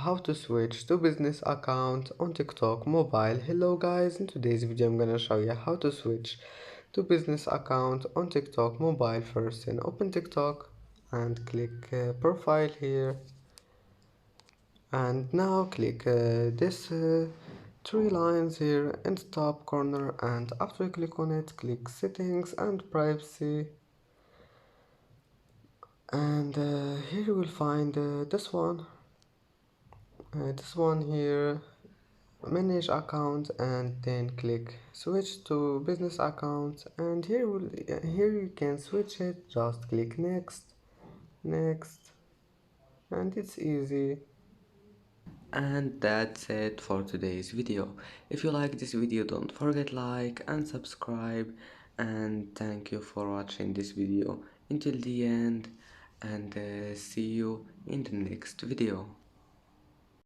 how to switch to business account on TikTok mobile. Hello guys, in today's video I'm gonna show you how to switch to business account on TikTok mobile. First, and open TikTok and click profile here, and now click this three lines here in the top corner, and after you click on it, click settings and privacy, and here you will find this one here, manage account, and then click switch to business account, and here you can switch it. Just click next, and it's easy. And that's it for today's video. If you like this video, don't forget like and subscribe, and thank you for watching this video until the end, and see you in the next video.